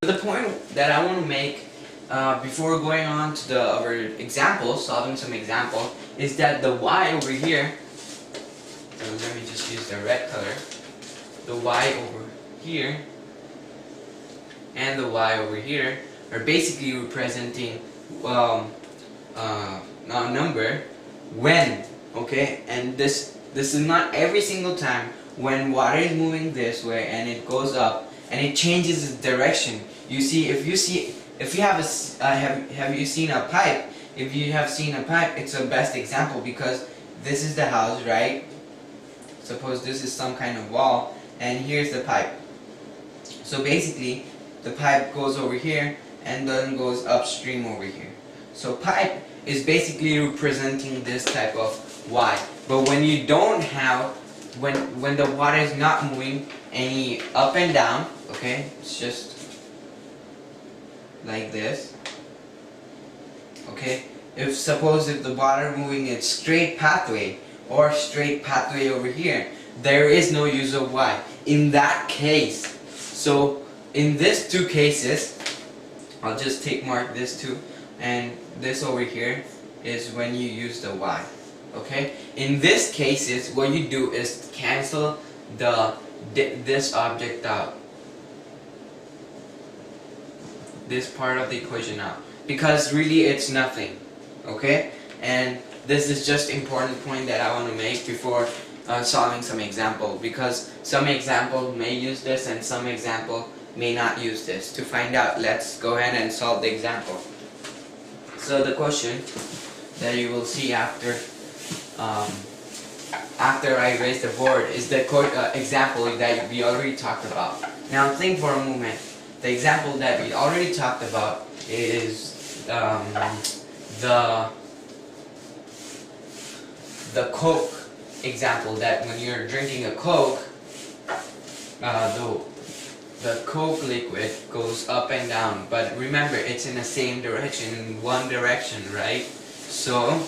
The point that I want to make before going on to the our example, solving some example, is that the y over here, so let me just use the red color, the y over here and the y over here are basically representing a number when, okay, and this is not every single time. When water is moving this way and it goes up and it changes its direction. You see, if you have a have you seen a pipe? If you have seen a pipe, it's the best example because this is the house, right? Suppose this is some kind of wall and here's the pipe. So basically the pipe goes over here and then goes upstream over here. So pipe is basically representing this type of y. But when you don't have, when the water is not moving any up and down, okay, it's just like this, okay. If suppose if the water moving its straight pathway or straight pathway over here, there is no use of y in that case. So in these two cases, I'll just mark this too, and this over here is when you use the y. Okay. In this cases, what you do is cancel this object out, this part of the equation out, because really it's nothing. Okay. And this is just important point that I want to make before solving some example, because some example may use this and some example may not use this. To find out, let's go ahead and solve the example. So the question that you will see after I raise the board is the example that we already talked about. Now think for a moment. The example that we already talked about is the Coke example, that when you're drinking a Coke, the Coke liquid goes up and down, but remember it's in the same direction, in one direction, right? So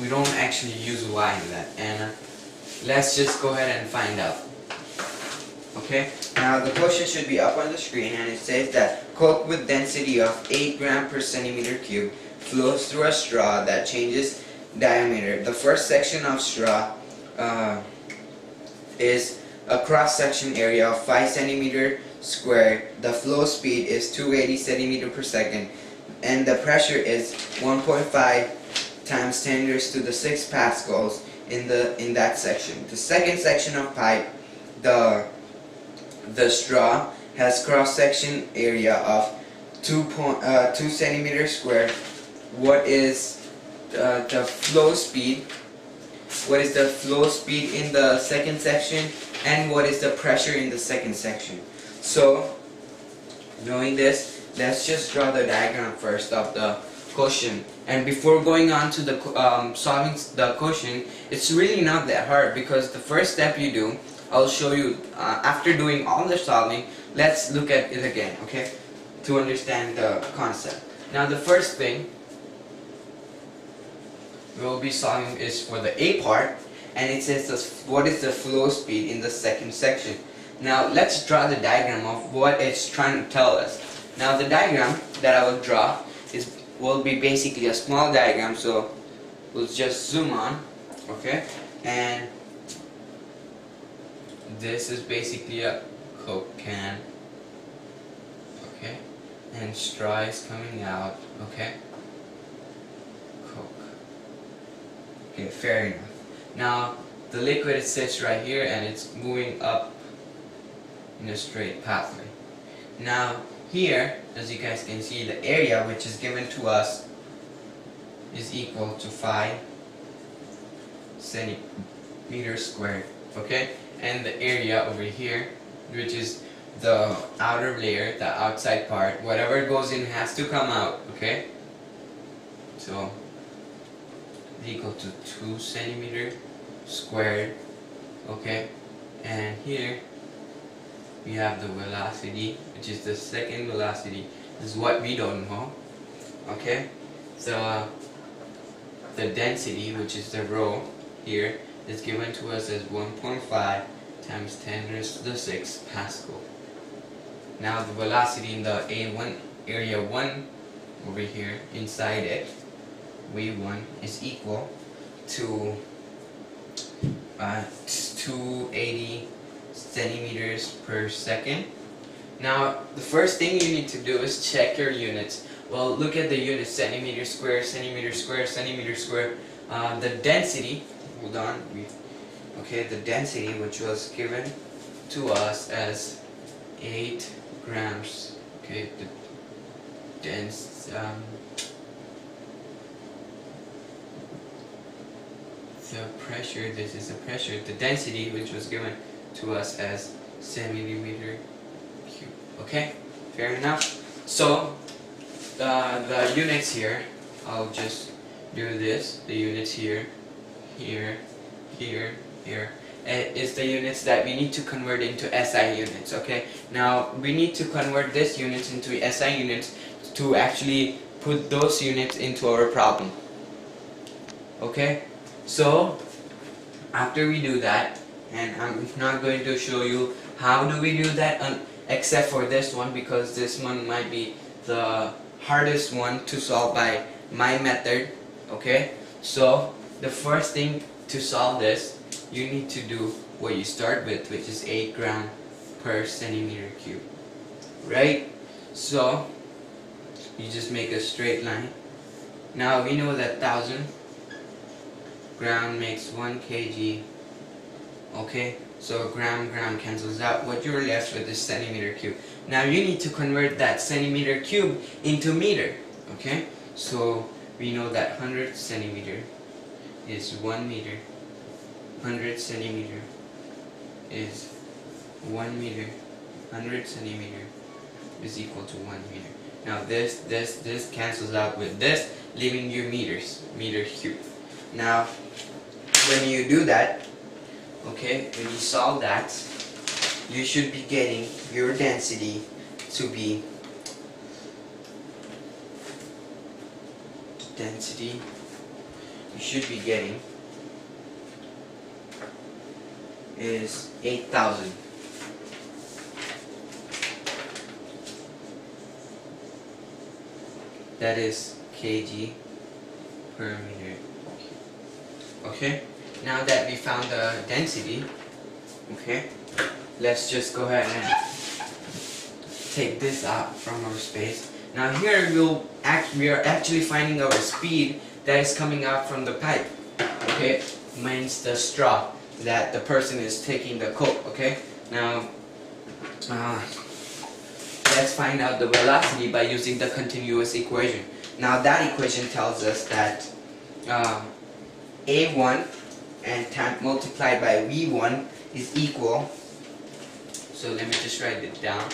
we don't actually use y in that, and let's just go ahead and find out. Okay, now the question should be up on the screen, and it says that Coke with density of 8 grams per centimeter cube flows through a straw that changes diameter. The first section of straw is a cross-section area of 5 centimeter squared. The flow speed is 280 centimeter per second, and the pressure is 1.5 times 10 raised to the 6 pascals in that section. The second section of pipe, the straw has cross-section area of 2 centimeters squared. What is the flow speed? What is the flow speed in the second section, and what is the pressure in the second section? So knowing this, let's just draw the diagram first of the question. And before going on to the solving the question, it's really not that hard, because the first step you do, I'll show you after doing all the solving. Let's look at it again, okay, to understand the concept. Now the first thing we'll be solving is for the A part, and it says what is the flow speed in the second section. Now let's draw the diagram of what it's trying to tell us. Now the diagram that I will draw will be basically a small diagram, so we'll just zoom on, okay, and this is basically a Coke can, okay, and straw is coming out, okay, Coke, okay, fair enough. Now the liquid sits right here and it's moving up in a straight pathway. Now here, as you guys can see, the area which is given to us is equal to 5 centimeters squared, okay, and the area over here, which is the outer layer, the outside part, whatever goes in has to come out, okay, so equal to 2 centimeters squared, okay, and here we have the velocity, which is the second velocity. This is what we don't know, okay. So the density, which is the rho here, is given to us as 1.5 times 10 raised to the 6 Pascal. Now the velocity in the A1 area 1 over here inside it, V1 is equal to 280 centimeters per second. Now the first thing you need to do is check your units. Well, look at the units: centimeter square, centimeter square, centimeter square. The density, hold on, the density, which was given to us as 8 grams. Okay, the pressure, this is the pressure, the density, which was given to us as centimeter cube. Okay, fair enough. So the units here, I'll just do this. The units here, here, here, here, is the units that we need to convert into SI units. Okay, now we need to convert this units into SI units to actually put those units into our problem. Okay, so after we do that, and I'm not going to show you how do we do that except for this one, because this one might be the hardest one to solve by my method. Okay, so the first thing to solve this, you need to do what you start with, which is 8 gram per centimeter cube, right? So you just make a straight line. Now we know that 1000 gram makes 1 kg. Okay, so gram cancels out. What you're left with is centimeter cube. Now you need to convert that centimeter cube into meter. Okay, so we know that 100 centimeter is 1 meter. 100 centimeter is 1 meter. 100 centimeter is equal to 1 meter. Now this cancels out with this, leaving you meters, meter cube. Now when you do that, okay, when you solve that, you should be getting your density to be you should be getting is 8,000. That is kg per meter. Okay, now that we found the density, okay, let's just go ahead and take this out from our space. Now here we are actually finding our speed that is coming out from the pipe. Okay, means the straw that the person is taking the coke. Okay, now let's find out the velocity by using the continuous equation. Now that equation tells us that A1 and multiplied by V1 is equal, so let me just write it down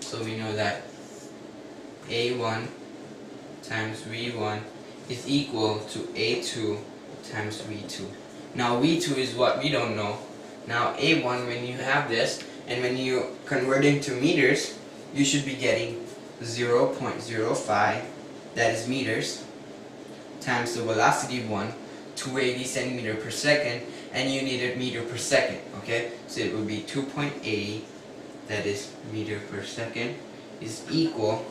so we know that A1 times V1 is equal to A2 times V2. Now V2 is what we don't know. Now A1, when you have this and when you convert into meters, you should be getting 0.05, that is meters, times the velocity 1, 280 centimeter per second, and you needed meter per second. Okay, so it would be 2.80, that is meter per second, is equal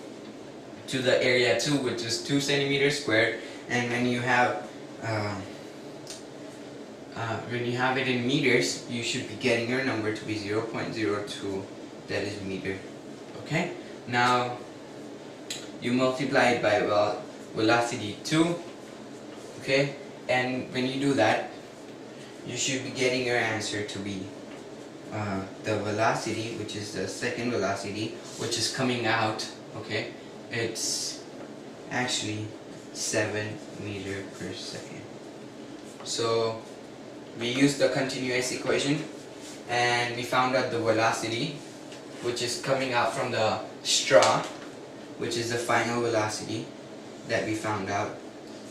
to the area 2, which is 2 centimeters squared. And when you have it in meters, you should be getting your number to be 0.02, that is meter. Okay, now you multiply it by velocity 2. Okay, and when you do that, you should be getting your answer to be the velocity, which is the second velocity, which is coming out. Okay, it's actually 7 meter per second. So we used the continuous equation and we found out the velocity, which is coming out from the straw, which is the final velocity that we found out.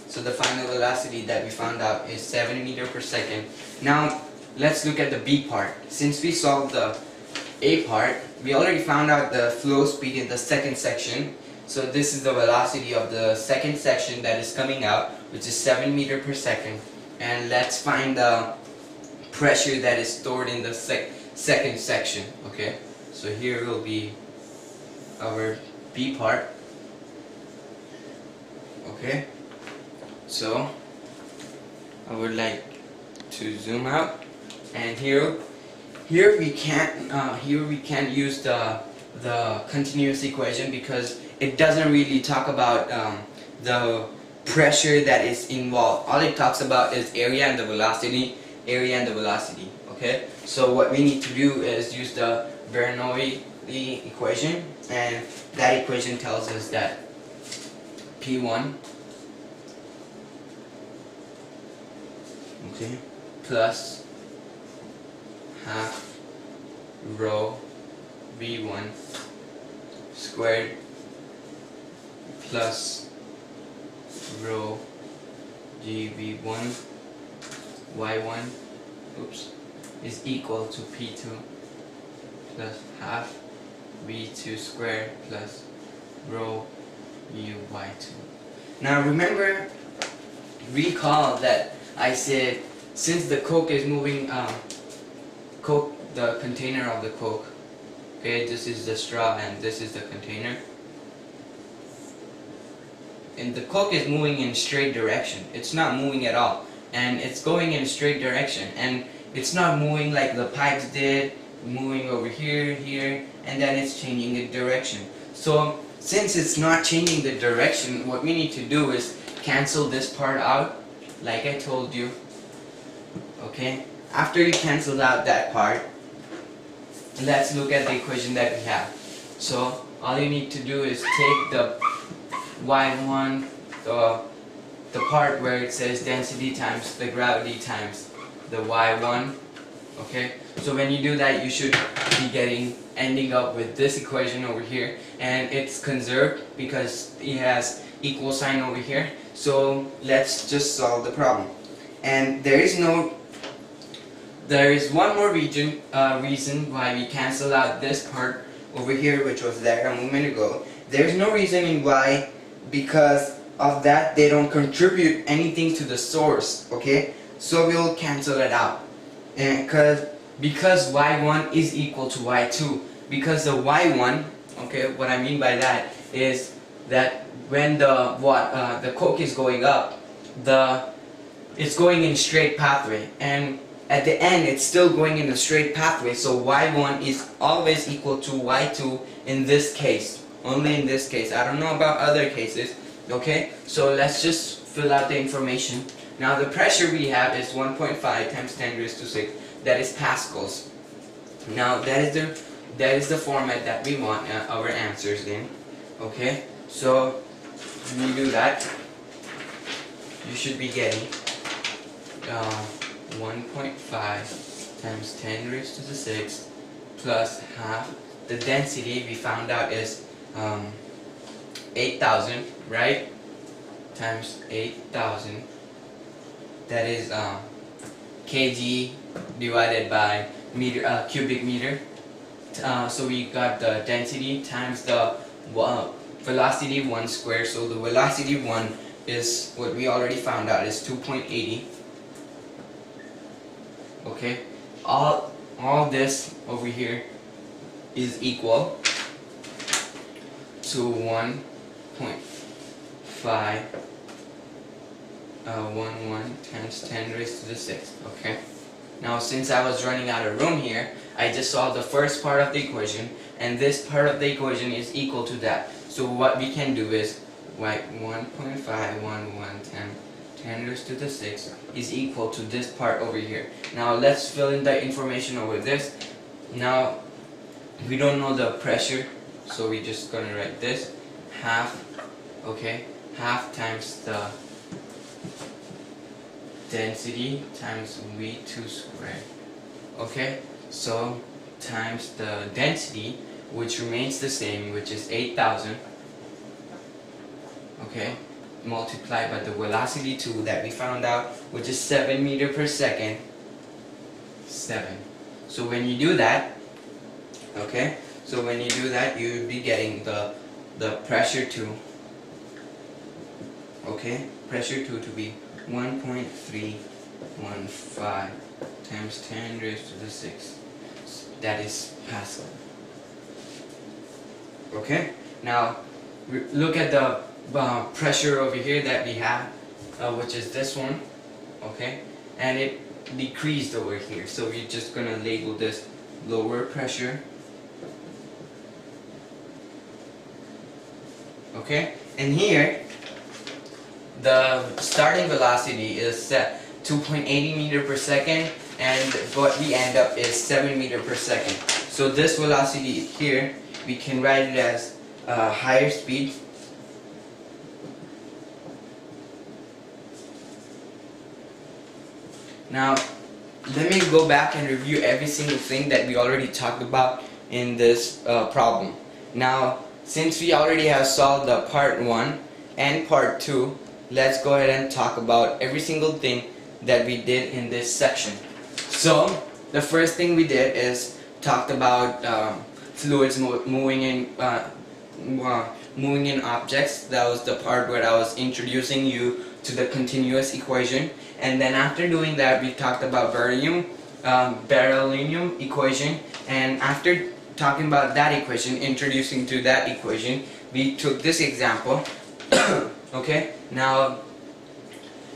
So the final velocity that we found out is 7 meter per second. Now let's look at the B part. Since we solved the A part, we already found out the flow speed in the second section. So this is the velocity of the second section that is coming out, which is 7 meter per second. And let's find the pressure that is stored in the second section. Okay, so here will be our B part. Okay, so I would like to zoom out, and here we can't use the continuous equation because it doesn't really talk about the pressure that is involved. All it talks about is area and the velocity, okay? So what we need to do is use the Bernoulli equation, and that equation tells us that P1, okay, plus half rho V1 squared plus rho GV1 Y1 is equal to P2 plus half V2 squared plus rho UY2. Now remember, recall that I said since the Coke is moving, the container of the Coke, okay, this is the straw and this is the container, and the Coke is moving in straight direction. It's not moving at all, and it's going in a straight direction, and it's not moving like the pipes did, moving over here, and then it's changing the direction. So since it's not changing the direction, what we need to do is cancel this part out like I told you. Okay, after you cancel out that part, let's look at the equation that we have. So all you need to do is take the y1, the part where it says density times the gravity times the y1. Okay, so when you do that, you should be ending up with this equation over here, and it's conserved because it has equal sign over here. So let's just solve the problem. And there is one more reason why we cancel out this part over here, which was there a moment ago. There's no reasoning why, because of that they don't contribute anything to the source. Okay, so we'll cancel it out, and because y1 is equal to y2, because the y1, okay, what I mean by that is that when the Coke is going up, it's going in a straight pathway, and at the end it's still going in a straight pathway, so y1 is always equal to y2 in this case, only in this case. I don't know about other cases. Okay, so let's just fill out the information. Now the pressure we have is 1.5 times 10 raised to 6, that is pascals. Now that is the format that we want our answers in. Okay, so when you do that, you should be getting 1.5 times 10 raised to the 6 plus half. The density we found out is 8,000, right? Times 8,000. That is kg divided by meter, cubic meter. So we got the density times the velocity 1 square. So the velocity 1 is what we already found out is 2.80. Okay, all this over here is equal to 1.5 11 times 10 raised to the 6th. Okay, now since I was running out of room here, I just solved the first part of the equation, and this part of the equation is equal to that. So what we can do is write 1.5 11 10 raised to the 6th is equal to this part over here. Now let's fill in the information over this. Now we don't know the pressure, so we're just gonna write this half. Okay, half times the density times V2 squared. Okay, so times the density, which remains the same, which is 8,000. Okay, multiplied by the velocity 2 that we found out, which is 7 meters per second. 7. So when you do that, okay, so when you do that, you would be getting the pressure 2. Okay, pressure 2 to be 1.315 times 10 raised to the 6th. That is Pascal. Okay, now look at the pressure over here that we have, which is this one. Okay, and it decreased over here, so we're just gonna label this lower pressure. Okay, and here the starting velocity is set 2.80 meter per second, and what we end up is 7 meter per second. So this velocity here, we can write it as higher speed. Now let me go back and review every single thing that we already talked about in this problem. Now, since we already have solved the part 1 and part 2, let's go ahead and talk about every single thing that we did in this section. So the first thing we did is talked about fluids moving in objects. That was the part where I was introducing you to the continuous equation, and then after doing that we talked about Bernoulli equation, and after talking about that equation, introducing to that equation, we took this example. Okay, now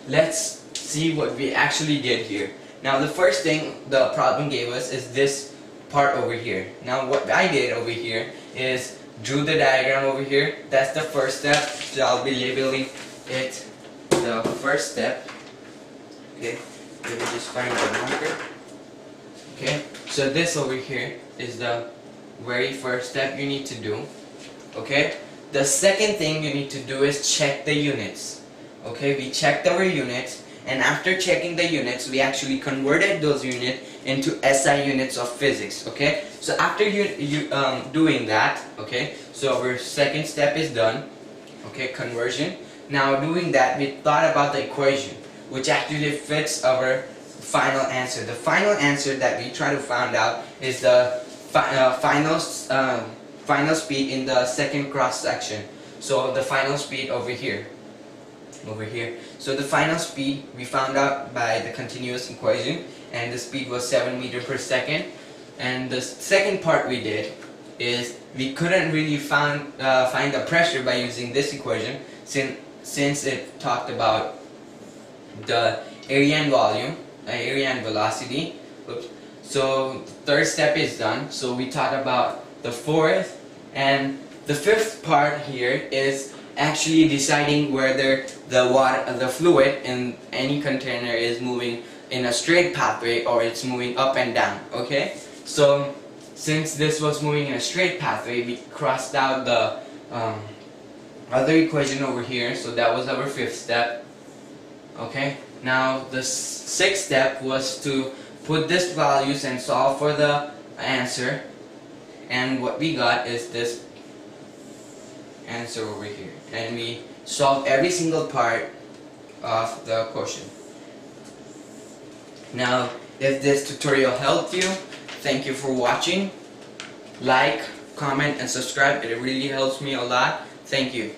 let's see what we actually did here. Now the first thing the problem gave us is this part over here. Now what I did over here is drew the diagram over here. That's the first step, so I'll be labeling it the first step. Okay, let me just find the marker. Okay, so this over here is the very first step you need to do. Okay, the second thing you need to do is check the units. Okay, we checked our units, and after checking the units, we actually converted those units into SI units of physics. Okay, so after doing that, okay, so our second step is done. Okay, conversion. Now doing that, we thought about the equation, which actually fits our final answer. The final answer that we try to find out is the final speed in the second cross section. So the final speed over here. So the final speed we found out by the continuous equation, and the speed was 7 meters per second. And the second part we did is we couldn't really find the pressure by using this equation, since it talked about the area and volume, area and velocity. Oops. So the third step is done. So we talked about the fourth, and the fifth part here is actually deciding whether the fluid in any container is moving in a straight pathway or it's moving up and down. Okay, so since this was moving in a straight pathway, we crossed out the other equation over here, so that was our fifth step. Okay, now the sixth step was to put this values and solve for the answer, and what we got is this answer over here, and we solved every single part of the question. Now, if this tutorial helped you, thank you for watching. Like, comment, and subscribe. It really helps me a lot. Thank you.